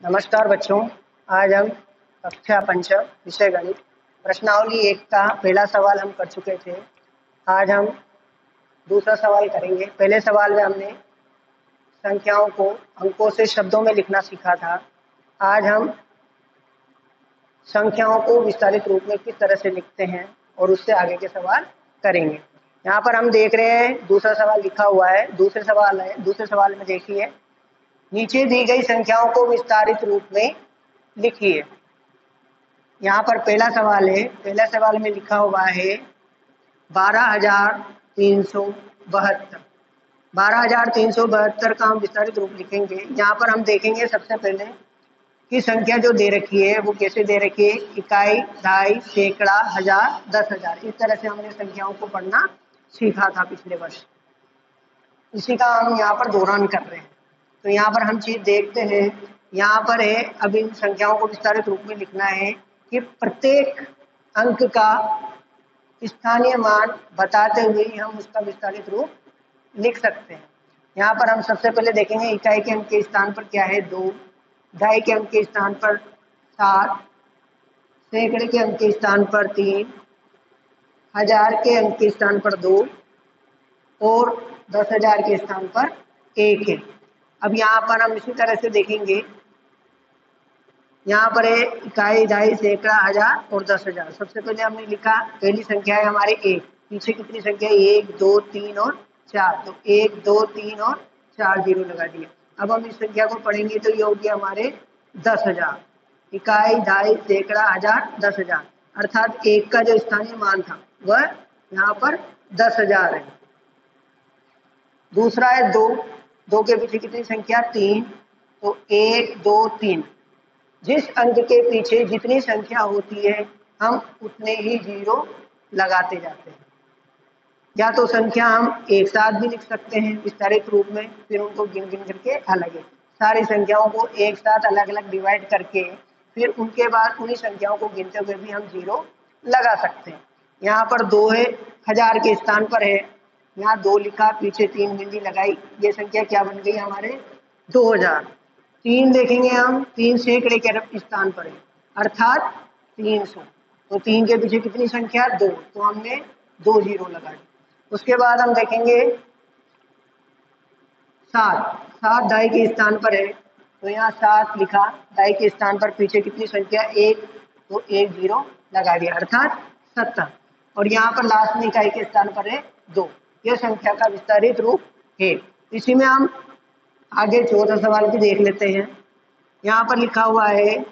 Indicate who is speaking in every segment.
Speaker 1: नमस्कार बच्चों। आज हम कक्षा पंचम विषय गणित प्रश्नावली 1 का पहला सवाल हम कर चुके थे। आज हम दूसरा सवाल करेंगे। पहले सवाल में हमने संख्याओं को अंकों से शब्दों में लिखना सीखा था। आज हम संख्याओं को विस्तारित रूप में किस तरह से लिखते हैं और उससे आगे के सवाल करेंगे। यहाँ पर हम देख रहे हैं दूसरा सवाल लिखा हुआ है। दूसरे सवाल में देखिए, नीचे दी गई संख्याओं को विस्तारित रूप में लिखिए। यहाँ पर पहला सवाल है। पहला सवाल में लिखा हुआ है 12,372। 12,372 का हम विस्तारित रूप लिखेंगे। यहाँ पर हम देखेंगे सबसे पहले कि संख्या जो दे रखी है वो कैसे दे रखी है, इकाई, दहाई, सैकड़ा, हजार, 10,000। इस तरह से हमने संख्याओं को पढ़ना सीखा था पिछले वर्ष। इसी का हम यहाँ पर दोहरान कर रहे हैं। तो यहाँ पर हम चीज देखते हैं। यहाँ पर है, अब इन संख्याओं को विस्तारित रूप में लिखना है कि प्रत्येक अंक का स्थानीय मान बताते हुए हम उसका विस्तारित रूप लिख सकते हैं। यहाँ पर हम सबसे पहले देखेंगे इकाई के अंक के स्थान पर क्या है 2, दहाई के अंक के स्थान पर 7, सैकड़े के अंक के स्थान पर 3, हजार के अंक के स्थान पर 2 और 10,000 के स्थान पर 1 है। अब यहाँ पर हम इसी तरह से देखेंगे। यहाँ पर है इकाई, दहाई, सैकड़ा, हजार और 10,000। सबसे पहले हमने लिखा, पहली संख्या है हमारे 1। पीछे कितनी संख्या है 1, 2, 3 और 4। तो 1, 2, 3 और 4 जीरो लगा दिया। अब हम इस संख्या को पढ़ेंगे तो ये हो गया हमारे 10,000। इकाई, दहाई, सैकड़ा, हजार, 10,000। अर्थात 1 का जो स्थानीय मान था वह यहाँ पर 10,000 है। दूसरा है 2। 2 के पीछे कितनी संख्या 3। तो 1, 2, 3। जिस अंक के पीछे जितनी संख्या होती है हम उतने ही जीरो लगाते जाते हैं। या तो संख्या हम एक साथ भी लिख सकते हैं विस्तारित रूप में, फिर उनको गिन गिन करके अलग है। सारी संख्याओं को एक साथ अलग अलग डिवाइड करके फिर उनके बाद उन्हीं संख्याओं को गिनते हुए भी हम जीरो लगा सकते हैं। यहाँ पर 2 है, हजार के स्थान पर है। यहाँ 2 लिखा, पीछे 3 बिंदी लगाई, ये संख्या क्या बन गई हमारे 2,000। 3 देखेंगे हम, 3 सैकड़े के स्थान पर है अर्थात 300। तो 3 के पीछे कितनी संख्या 2, तो हमने 2 जीरो लगा दी। उसके बाद हम देखेंगे 7। 7 दहाई के स्थान पर है तो यहाँ 7 लिखा, दहाई के स्थान पर पीछे कितनी संख्या 1, तो 1 जीरो लगा दिया अर्थात 70। और यहाँ पर लास्ट में इकाई के स्थान पर है 2। यह संख्या का विस्तारित रूप है। इसी में हम आगे चौथा सवाल भी देख लेते हैं। यहाँ पर लिखा हुआ है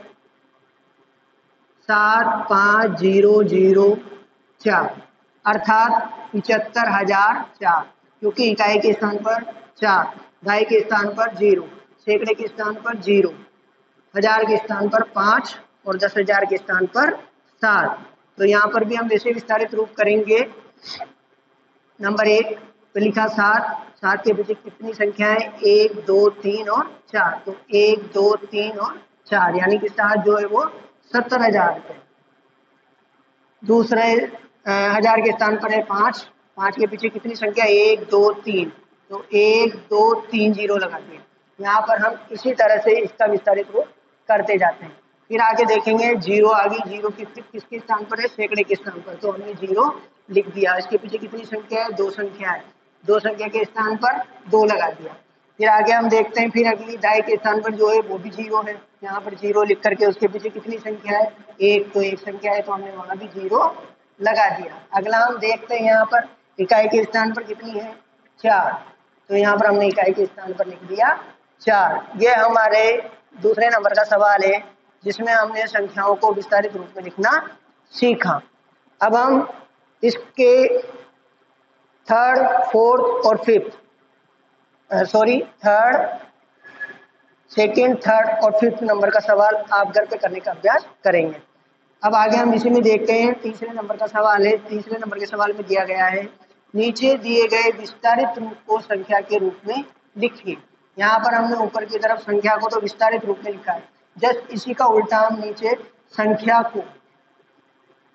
Speaker 1: 75,004 अर्थात 75,004, क्योंकि इकाई के स्थान पर 4, दहाई के स्थान पर 0, सैकड़े के स्थान पर 0, हजार के स्थान पर 5 और 10,000 के स्थान पर 7। तो यहाँ पर भी हम वैसे विस्तारित रूप करेंगे। नंबर 1 तो लिखा 7। 7 के पीछे कितनी संख्या है 1, 2, 3 और 4। तो 1, 2, 3 और 4 यानी कि 7 जो है वो 70,000 है। दूसरे हजार के स्थान पर है 5। 5 के पीछे कितनी संख्या 1, 2, 3। तो 1, 2, 3 जीरो लगा दिए। यहाँ पर हम इसी तरह से इसका विस्तारित रूप करते जाते हैं। फिर आगे देखेंगे जीरो आ गई। जीरो किसके स्थान पर है सैकड़े के स्थान पर, तो हमने जीरो लिख दिया। इसके पीछे कितनी संख्या है 2 संख्या है, 2 संख्या के स्थान पर 2 लगा दिया। फिर आगे हम देखते हैं, फिर अगली दहाई के स्थान पर जो है वो भी जीरो है। यहाँ पर जीरो लिख करके उसके पीछे कितनी संख्या है 1, तो 1 संख्या है तो हमने वहां भी जीरो लगा दिया। अगला हम देखते हैं यहाँ पर इकाई के स्थान पर कितनी है 4। तो यहाँ पर हमने इकाई के स्थान पर लिख दिया 4। ये हमारे दूसरे नंबर का सवाल है जिसमें हमने संख्याओं को विस्तारित रूप में लिखना सीखा। अब हम इसके थर्ड, फोर्थ और फिफ्थ थर्ड, सेकेंड, थर्ड और फिफ्थ नंबर का सवाल आप घर पे करने का अभ्यास करेंगे। अब आगे हम इसी में देखते हैं तीसरे नंबर का सवाल है। तीसरे नंबर के सवाल में दिया गया है नीचे दिए गए विस्तारित रूप को संख्या के रूप में लिखिए। यहाँ पर हमने ऊपर की तरफ संख्या को तो विस्तारित रूप में लिखा है, जस्ट इसी का उल्टा हम नीचे संख्या को,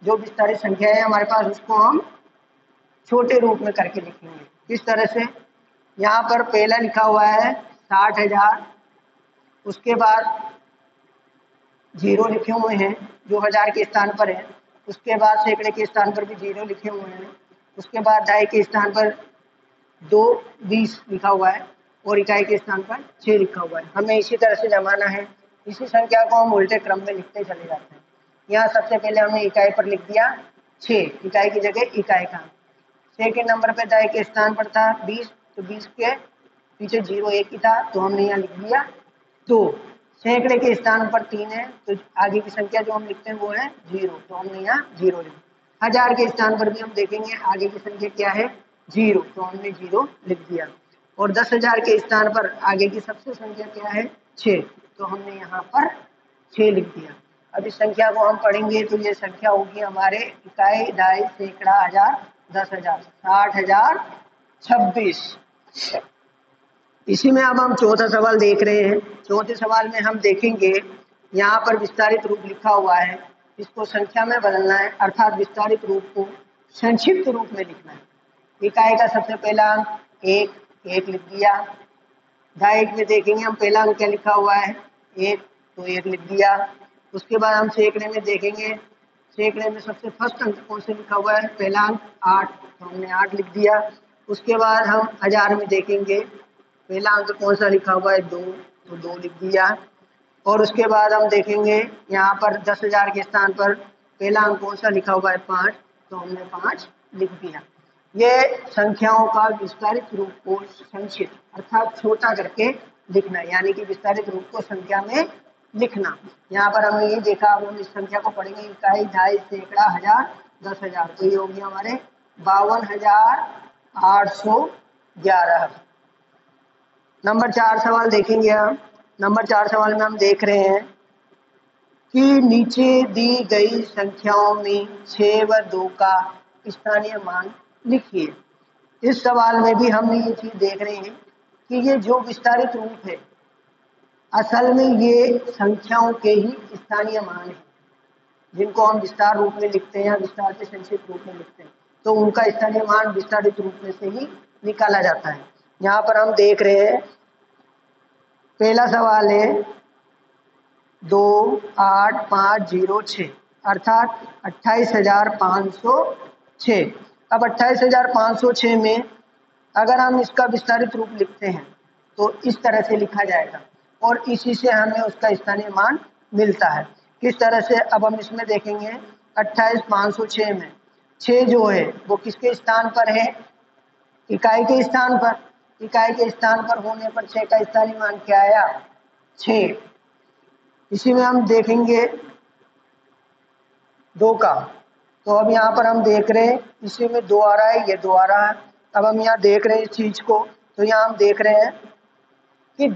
Speaker 1: जो विस्तारित संख्या है हमारे पास, उसको हम छोटे रूप में करके लिखेंगे। किस तरह से, यहाँ पर पहला लिखा हुआ है 60,000, उसके बाद जीरो लिखे हुए हैं जो हजार के स्थान पर है। उसके बाद सैकड़े के स्थान पर भी जीरो लिखे हुए हैं। उसके बाद दहाई के स्थान पर 2 20 लिखा हुआ है और इकाई के स्थान पर 6 लिखा हुआ है। हमें इसी तरह से जमाना है। इसी संख्या को हम उल्टे क्रम में लिखते चले जाते हैं। यहाँ सबसे पहले हमने इकाई पर लिख दिया 6, इकाई की जगह इकाई का। 6 के नंबर पर दहाई के स्थान पर था 20, तो 20 के पीछे 0 1 ही था, तो हमने यहाँ लिख दिया 2। सैकड़े के स्थान पर 3 है, तो आगे की संख्या जो हम लिखते हैं वो है 0, तो हमने यहाँ 0 लिखा। हजार के स्थान पर भी हम देखेंगे आगे की संख्या क्या है 0, तो हमने 0 लिख दिया। और 10,000 के स्थान पर आगे की सबसे संख्या क्या है 6, तो हमने यहाँ पर 6 लिख दिया। अब इस संख्या को हम पढ़ेंगे तो ये संख्या होगी हमारे इकाई, दहाई, सैकड़ा, हजार, 10,000, 60,000 26। इसी में अब हम चौथा सवाल देख रहे हैं। चौथे सवाल में हम देखेंगे यहाँ पर विस्तारित रूप लिखा हुआ है, इसको संख्या में बदलना है, अर्थात विस्तारित रूप को संक्षिप्त रूप में लिखना है। इकाई का सबसे पहला अंक 1 लिख दिया। दहाई में देखेंगे हम पहला अंक क्या लिखा हुआ है 1, तो 1 लिख दिया। उसके बाद हम सैकड़े में देखेंगे, सैकड़े में सबसे फर्स्ट अंक कौन से लिखा हुआ है पहला अंक 8, तो हमने 8 लिख दिया। उसके बाद हम हजार में देखेंगे, पहला अंक कौन सा लिखा हुआ है 2, तो 2 लिख दिया। और उसके बाद हम देखेंगे यहाँ पर 10,000 के स्थान पर पहला अंक कौन सा लिखा हुआ है 5, तो हमने 5 लिख दिया। ये संख्याओं का विस्तारित रूप को संक्षिप्त अर्थात छोटा करके लिखना, यानी कि विस्तारित रूप को संख्या में लिखना। यहाँ पर हमने ये देखा, अब हम इस संख्या को पढ़ेंगे इकाई, दहाई, सैकड़ा, हजार, 10,000, तो ये होगी हमारे 52,811। नंबर 4 सवाल देखेंगे हम। नंबर 4 सवाल में हम देख रहे हैं कि नीचे दी गई संख्याओं में 6 व 2 का स्थानीय मान लिखिए। इस सवाल में भी हम ये चीज देख रहे हैं कि ये जो विस्तारित रूप है असल में ये संख्याओं के ही स्थानीय मान है, जिनको हम विस्तार रूप में लिखते हैं या विस्तार से संक्षिप्त रूप में लिखते हैं, तो उनका स्थानीय मान विस्तारित रूप में से ही निकाला जाता है। यहाँ पर हम देख रहे हैं पहला सवाल है 28506 अर्थात 28,506। अब 28,506 में अगर हम इसका विस्तारित रूप लिखते हैं तो इस तरह से लिखा जाएगा और इसी से हमें उसका स्थानीय मान मिलता है। किस तरह से, अब हम इसमें देखेंगे 28,506 में 6 जो है वो किसके स्थान पर है इकाई के स्थान पर। इकाई के स्थान पर होने पर 6 का स्थानीय मान क्या आया 6। इसी में हम देखेंगे 2 का, तो अब यहाँ पर हम देख रहे हैं इसी में 2 आ रहा है, ये 2 आ रहा है। अब हम यहाँ देख रहे हैं इस चीज को, तो यहाँ हम देख रहे हैं कि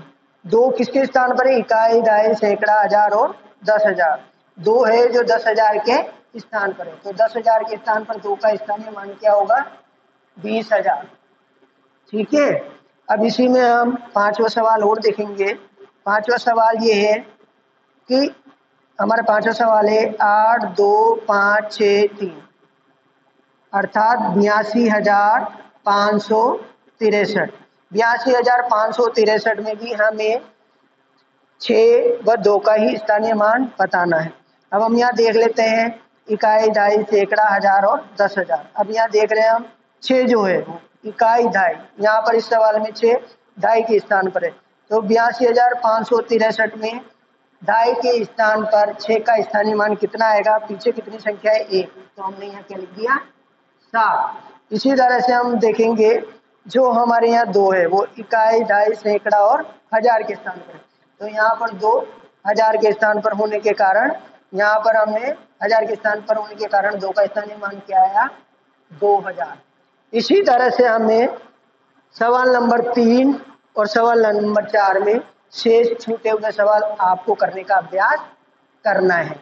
Speaker 1: 2 किसके स्थान पर है इकाई, दहाई, सैकड़ा, हजार और 10,000। 2 है जो 10,000 के स्थान पर है, तो 10,000 के स्थान पर 2 का स्थानीय मान क्या होगा 20,000। ठीक है। अब इसी में हम 5वां सवाल और देखेंगे। 5वां सवाल ये है कि हमारा 5वां सवाल है 82563 अर्थात 82,563। 82,563 में भी हमें 6 व 2 का ही स्थानीय मान बताना है। अब हम यहाँ देख लेते हैं इकाई, दहाई, सैकड़ा, हजार और 10,000। अब यहाँ देख रहे हैं हम 6 जो है इकाई, दहाई, यहाँ पर इस सवाल में 6 दहाई के स्थान पर है, तो 82,563 में दहाई के स्थान पर 6 का स्थानीय मान कितना आएगा, पीछे कितनी संख्या है 1, तो हमने यहाँ क्या लिख दिया 7। इसी तरह से हम देखेंगे जो हमारे यहाँ 2 है वो इकाई, दहाई, सैकड़ा और हजार के स्थान पर है, तो यहाँ पर 2 हजार के स्थान पर होने के कारण यहाँ पर हमने हजार के स्थान पर होने के कारण 2 का स्थानीय मान क्या आया 2,000। इसी तरह से हमें सवाल नंबर 3 और सवाल नंबर 4 में शेष छूटे हुए सवाल आपको करने का अभ्यास करना है।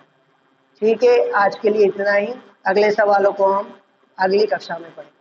Speaker 1: ठीक है, आज के लिए इतना ही। अगले सवालों को हम अगली कक्षा में पढ़ेंगे।